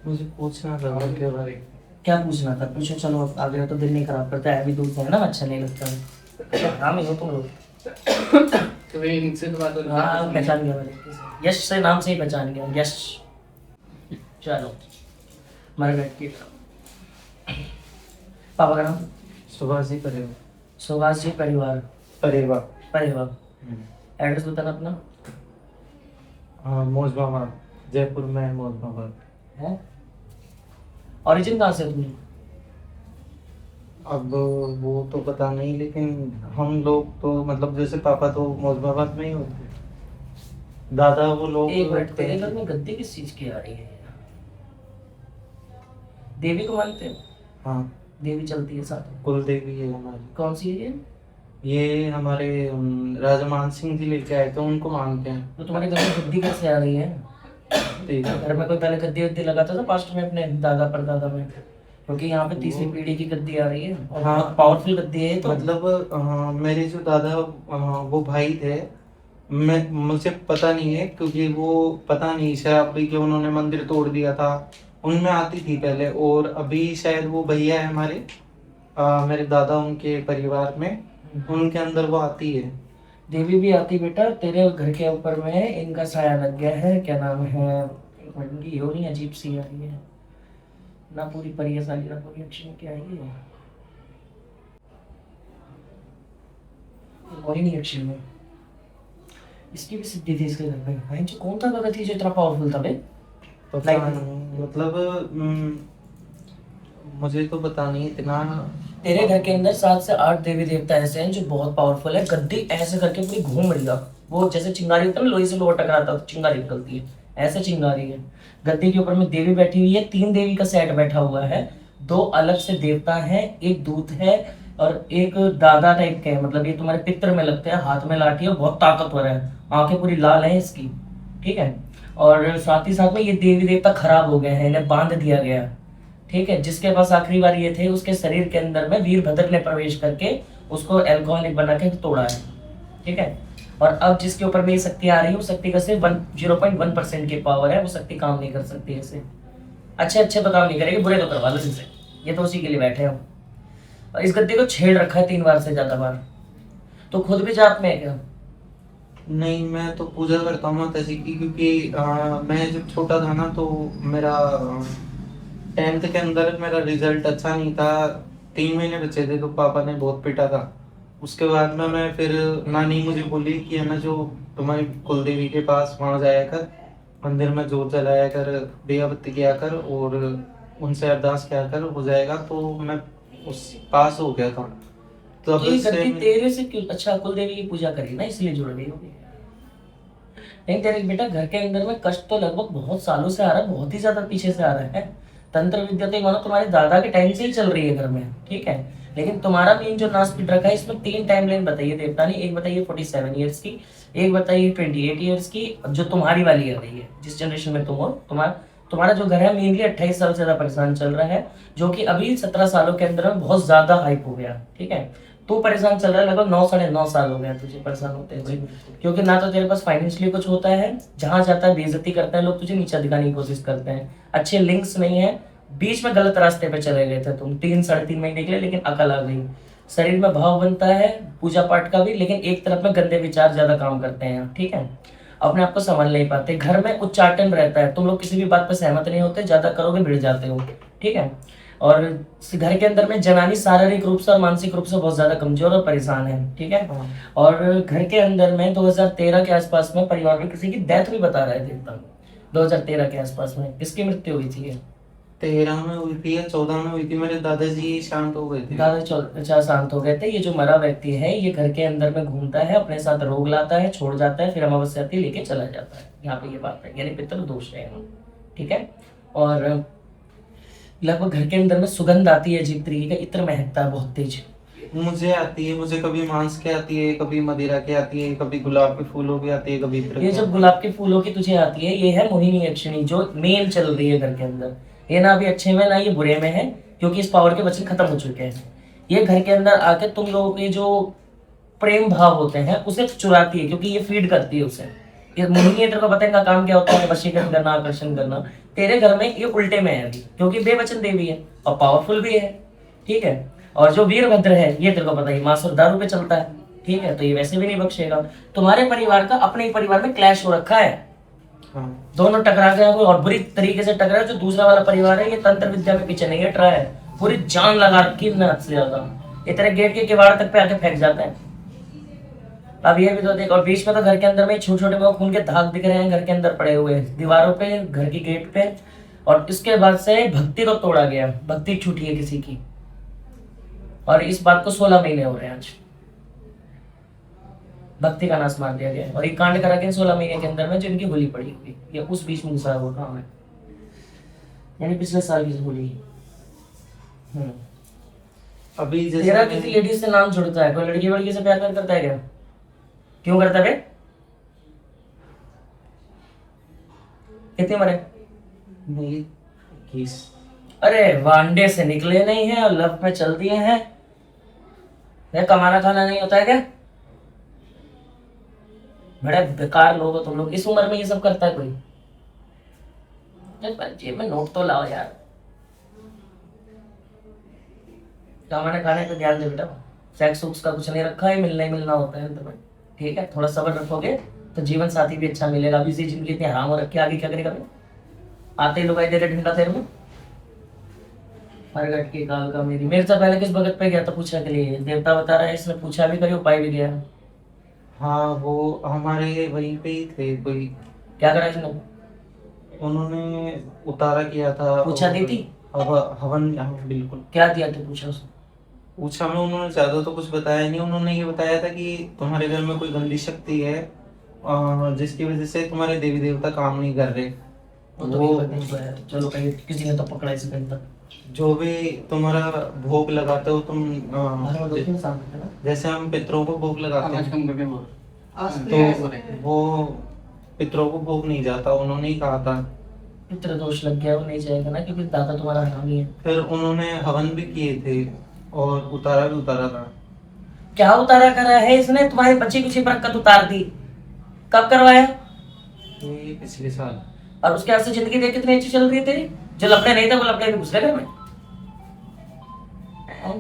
मुझे पूछना था उनके बारे में। क्या पूछना था? पूछो, चलो अब आगे तो दिल नहीं खराब करता है, अभी दूर से है ना, अच्छा नहीं लगता है। अच्छा नाम ही हो तुम लोग? तो मैं इनसे तो बात हो रही हाँ थी। पहचान गया मैंने, यश से नाम से ही पहचान गया, यश। चलो मरगट की पापा का नाम? सुभाष जी परिवार। सुभाष जी परिवार। परिवार। परिवार। एड्रेस बताना अपना। हाँ मौजबाबाद, जयपुर में मौजबाबाद। है ओरिजिन कहाँ से है तुम्हें? अब वो तो पता नहीं, लेकिन हम लोग तो मतलब जैसे पापा तो मौजबाबाद में ही होते, दादा वो लोग एक मिनट, तेरे घर में गद्दी किस चीज की आ रही है? देवी को मानते हो? हाँ देवी चलती है साथ में? कुल देवी है हमारी। कौन सी है ये? ये हमारे राजा मान सिंह जी लेके आए थे, उनको मानते हैं। तो तुम्हारे घर में गद्दी कैसे आ रही है? ठीक है। घर में कोई पहले गद्दी वद्दी लगाता था पास्ट में अपने दादा परदादा में? क्योंकि यहाँ पे तीसरी पीढ़ी की गद्दी आ रही है और हाँ पावरफुल गद्दी है ये तो। मतलब मेरे जो दादा वो भाई थे, मैं मुझे पता नहीं है क्योंकि वो पता नहीं शराबी के उन्होंने मंदिर तोड़ दिया था, उनमें आती थी पहले, और अभी शायद वो भैया है हमारे मेरे दादा उनके परिवार में, उनके अंदर वो आती है। देवी भी आती बेटा, तेरे घर के ऊपर में इनका साया लग गया है, क्या नाम है, एक मिनट, इनकी योनी अजीब सी आ रही है ना, पूरी परियसाली ना पूरी अक्षर क्या है ये, मोहिनी अक्षर में। इसकी भी सिद्धि थी इसके घर में। भाई जो कौन था भगत ही जो इतना पावरफुल था बे? पता Like- नहीं, मतलब मुझे तो पता नहीं इतना। तेरे घर के अंदर 7 से 8 देवी देवता ऐसे हैं जो बहुत पावरफुल है। गद्दी ऐसे करके पूरी घूम रही है, वो जैसे चिंगारी होता है ना, लोहे से लोहा टकराता है तो चिंगारी निकलती है, ऐसे चिंगारी है। गद्दी के ऊपर में देवी बैठी हुई है, 3 देवी का सेट बैठा हुआ है, 2 अलग से देवता है, एक दूत है और एक दादा टाइप के है, मतलब ये तुम्हारे पितर में लगते हैं, हाथ में लाठी है, बहुत ताकतवर है, आंखें पूरी लाल है इसकी, ठीक है। और साथ ही साथ में ये देवी देवता खराब हो गए हैं, इन्हें बांध दिया गया, ठीक है। जिसके पास आखिरी बार ये थे उसके शरीर के अंदर में वीरभद्र ने प्रवेश करके उसको अल्कोहलिक बना के तोड़ा है, ठीक है। और अब जिसके ऊपर में ये शक्ति आ रही है, वो शक्ति का सिर्फ 0.1% की पावर है, वो शक्ति काम नहीं कर सकती ऐसे। अच्छे अच्छे तो काम नहीं करेगी, बुरे तो करवा लो इनसे, ये तो उसी के लिए बैठे हो। और इस गद्दी को छेड़ रखा है 3 बार से ज्यादा बार। तो खुद भी जात में है क्या? नहीं, मैं तो पूजा करता हूँ माता जी की, क्योंकि मैं जब छोटा था ना तो मेरा 10th के अंदर मेरा रिजल्ट अच्छा नहीं था, 3 महीने बचे थे तो पापा ने बहुत पीटा था। उसके बाद में मैं फिर नानी मुझे बोली कि है ना, जो तुम्हारी कुल देवी के पास वहाँ जाया कर, मंदिर में जोत जलाया कर, दिया बत्ती किया कर और उनसे अरदास किया कर, हो जाएगा। तो मैं उस पास हो गया था तब तो ये से गद्दी तेरे से क्यों? अच्छा कुल देवी की पूजा करी ना इसलिए जुड़ गई होगी। नहीं तेरे बेटा घर के अंदर में कष्ट तो लगभग बहुत सालों से आ रहा है, बहुत ही ज्यादा पीछे से आ रहा है। तंत्र विद्या तो मानो तुम्हारे दादा के टाइम से ही चल रही है घर में, ठीक है। लेकिन तुम्हारा मेन जो नाश पीट रखा है, इसमें 3 टाइमलाइन बताइए देवता ने। एक बताइए 47 ईयर्स की, एक बताइए 28 ईयर्स की, जो तुम्हारी वाली है रही है, जिस जनरेशन में तुम हो। तुम्हारा जो घर है मेनली 28 साल से ज्यादा परेशान चल रहा है, जो कि अभी 17 सालों के अंदर में बहुत ज्यादा हाइप हो गया, ठीक है। तू परेशान चल रहा है, लगभग 9 साढ़े 9 साल हो गया तुझे परेशान होते हुए। क्योंकि ना तो तेरे पास फाइनेंशियली कुछ होता है, जहां जाता है बेइज्जती करते हैं लोग, तुझे नीचा दिखाने की कोशिश करते हैं, अच्छे लिंक्स नहीं है, बीच में गलत रास्ते पे चले गए थे तुम 3 साढ़े 3 महीने के लिए, लेकिन अकल आ गई। शरीर में भाव बनता है पूजा पाठ का भी, लेकिन एक तरफ में गंदे विचार ज्यादा काम करते हैं, ठीक है। अपने आप को संभाल नहीं पाते, घर में उच्चाटन रहता है, तुम लोग किसी भी बात पर सहमत नहीं होते, ज्यादा करोगे भिड़ जाते हो, ठीक है। और घर के अंदर में जनानी शारीरिक रूप से और मानसिक रूप से बहुत ज्यादा कमजोर और परेशान है, ठीक है। और घर के अंदर में 2013 के आसपास में परिवार में किसी की डेथ भी बता रहे थे तब, 2013 के आसपास में किसकी मृत्यु हुई थी? 13 में हुई थी या 14 में हुई थी, मेरे दादाजी शांत हो गए थे। दादा शांत हो गए थे। ये जो मरा व्यक्ति है ये घर के अंदर में घूमता है, अपने साथ रोग लाता है, छोड़ जाता है, फिर अमावस्या आती है लेके चला जाता है। यहाँ पे ये बात है, यानी पितृ दोष है यहाँ, ठीक है। और लगभग घर के अंदर में सुगंध आती है अजीब तरीके का, इत्र महकता है बहुत तेज। मुझे आती है, मुझे कभी मांस की आती है, कभी मदिरा की आती है, कभी गुलाब के फूलों की आती है, कभी इत्र ये की जब आती गुलाब के फूलों की तुझे आती है, ये है मोहिनी अक्षिणी जो मेल चल रही है घर के अंदर। ये ना अभी अच्छे में ना ये बुरे में है, क्योंकि इस पावर के वचन खत्म हो चुके हैं। ये घर के अंदर आके तुम लोगों के जो प्रेम भाव होते हैं उसे चुराती है, क्योंकि ये फीड करती है उसे, ये मुनि है, तेरे को पता है इनका काम क्या होता है, वशीकरण करना, आकर्षण करना। तेरे घर में ये उल्टे में है अभी, क्योंकि बेवचन देवी है और पावरफुल भी है, ठीक है। और जो वीरभद्र है ये तेरे को पता है मांस और दारू पे चलता है, ठीक है, तो ये वैसे भी नहीं बख्शेगा। तुम्हारे परिवार का अपने ही परिवार में क्लैश हो रखा है, हाँ। दोनों टकरा गए हैं और बुरी तरीके से टकरा है। जो दूसरा वाला परिवार है ये तंत्र विद्या में पीछे नहीं हट रहा है, पूरी जान लगा रखी है हद से ज्यादा। ये तेरे गेट के किवाड़ तक पे आके फेंक जाता है। अब ये भी तो देख, और बीच में तो घर के अंदर में छोटे छोटे खून के दाग दिख रहे हैं घर के अंदर पड़े हुए दीवारों पे, घर की गेट पे। और इसके बाद से भक्ति को तोड़ा गया, भक्ति छूटी है किसी की, और इस बात को 16 महीने हो रहे हैं आज। भक्ति का नाश मार दिया गया है। और ये कांड करा के 16 महीने के अंदर में जो इनकी होली पड़ी हुई, ये उस बीच में घुसा हुआ काम है, यानी पिछले साल की होली। अभी जैसे तेरा किसी लेडीज से नाम जुड़ता है, कोई लड़की वड़की से प्यार व्यार करता है क्या? क्यों करता है बे? कितनी उम्र है? मेरी 21। अरे वांडे से निकले नहीं है और लव में चल दिए हैं। ये कमाना खाना नहीं होता है क्या? बड़े बेकार लोग हो तुम लोग, इस उम्र में ये सब करता है कोई? जेब में नोट तो लाओ यार। कमाने खाने पे ध्यान दे बेटा, सेक्स वुक्स का कुछ नहीं रखा है, मिलना ही मिलना होता है तुम्हें, ठीक है। थोड़ा सब्र रखोगे तो जीवन साथी भी अच्छा मिलेगा। अभी से जिंदगी इतनी हराम हो रखी है, आगे क्या करेगा भाई? आते ही लुगाई दे रहे ढूंढा तेरे में मरगट की काल का मेरी। मेरे से पहले किस भगत पे गया था पूछा के लिए? देवता बता रहा है, इसने पूछा भी करी, उपाय भी गया। हाँ, वो हमारे वहीं पे ही थे कोई। क्या करा इसने? उन्होंने उतारा किया था। पूछा दी थी? हवन, हाँ, बिल्कुल। क्या दिया थे पूछा उसने? पूछा में उन्होंने ज्यादा तो कुछ बताया नहीं। उन्होंने ये बताया था कि तुम्हारे घर में कोई गंदी शक्ति है, जिसकी वजह से तुम्हारे देवी देवता काम नहीं कर रहे। वो तो वो नहीं पता है। चलो कहीं किसी ने तो पकड़ा इसे कहीं तक। जो भी तुम्हारा भोग लगाते हो तुम, घर में दो तीन सामने थे ना? जैसे हम पितरों को भोग लगाते हैं, तो वो पितरों को भोग नहीं जाता, उन्होंने ही कहा था। पितृ दोष लग गया, वो नहीं जाएगा ना, क्योंकि दादा तुम्हारा हरामी है। फिर उन्होंने हवन भी किए थे और उतारा भी उतारा था। क्या उतारा करा है इसने? तुम्हारी बच्ची की बरकत उतार दी। कब करवाया? ये पिछले साल। और उसके बाद से जिंदगी देख कितनी अच्छी चल रही है तेरी। जो लपड़े नहीं थे वो लपड़े भी घुस गए घर में।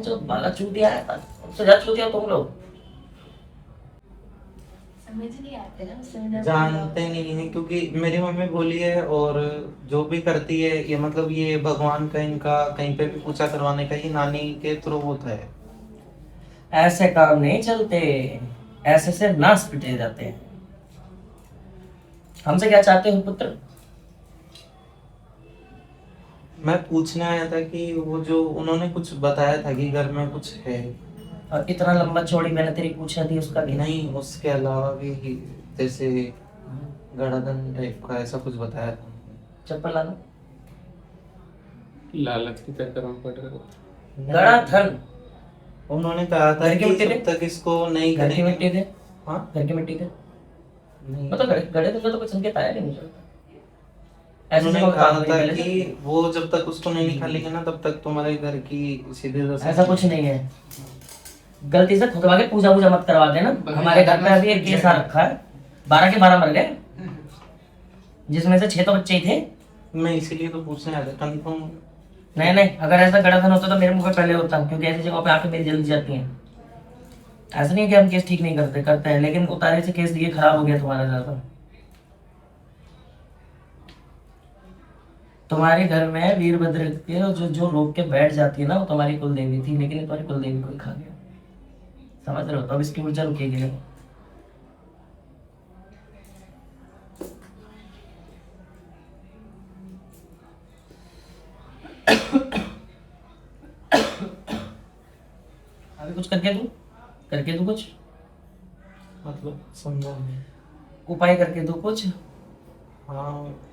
जो बाला चूतिया है, उससे ज्यादा चूतिया तुम लोग। समझ नहीं आते ना, समझ जानते नहीं है, क्योंकि मेरी मम्मी बोली है और जो भी करती है ये, मतलब ये भगवान का इनका कहीं पे भी पूजा करवाने का ही नानी के थ्रू होता है। ऐसे काम नहीं चलते, ऐसे से नाश पिटे जाते हैं। हमसे क्या चाहते हो पुत्र? मैं पूछने आया था कि वो जो उन्होंने कुछ बताया था कि घर में कुछ है। और इतना लंबा चौड़ी मैंने तेरी पूछा थी उसका भी नहीं। नहीं, उसके अलावा भी जैसे गड़ाधन टाइप का ऐसा कुछ बताया था। चप्पल लाना। लालच के चक्कर में पड़ रहे। गड़ा धन। उन्होंने कहा था घर की कि मिट्टी जब तक इसको नहीं घर की करेंगे। मिट्टी दे। हाँ, घर की मिट्टी दे। नहीं। मतलब गड़े तुमने तो कुछ संकेत आया नहीं मुझे। ऐसे उन्होंने से कहा काम नहीं था मिलेगा। कि वो जब तक उसको नहीं निकालेंगे ना, तब तक तुम्हारे घर की सीधे दशा। ऐसा कुछ नहीं है। गलती से खुदवा के पूजा वूजा मत करवा देना। हमारे घर में अभी एक केस आ रखा है, 12 के 12 मर गए, जिसमें से 6 तो बच्चे ही थे। मैं इसीलिए तो पूछने आया था, कंफर्म। नहीं नहीं, अगर ऐसा गड़ाधन होता तो मेरे मुंह पे पहले होता, क्योंकि ऐसी जगहों पे आके मेरी जल्दी जाती हैं। ऐसा नहीं है कि हम केस ठीक नहीं करते हैं, लेकिन उतारे से केस ये खराब हो गया तुम्हारा ज्यादा। तुम्हारे घर में वीरभद्र के जो रोक के बैठ जाती है ना, वो तुम्हारी कुलदेवी थी, लेकिन ये तुम्हारी कुलदेवी को ही खा गया। समझ रहे हो? तो अब इसकी ऊर्जा रुकेगी नहीं। अभी कुछ करके दो कुछ मतलब समझा नहीं। उपाय करके दो कुछ। हाँ,